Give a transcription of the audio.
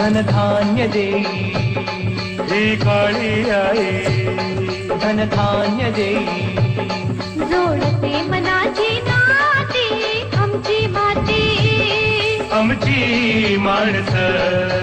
धनधान्य देई ही काळी आई धनधान्य देई जोडते मनाची नाती आमची माती आमची माणसं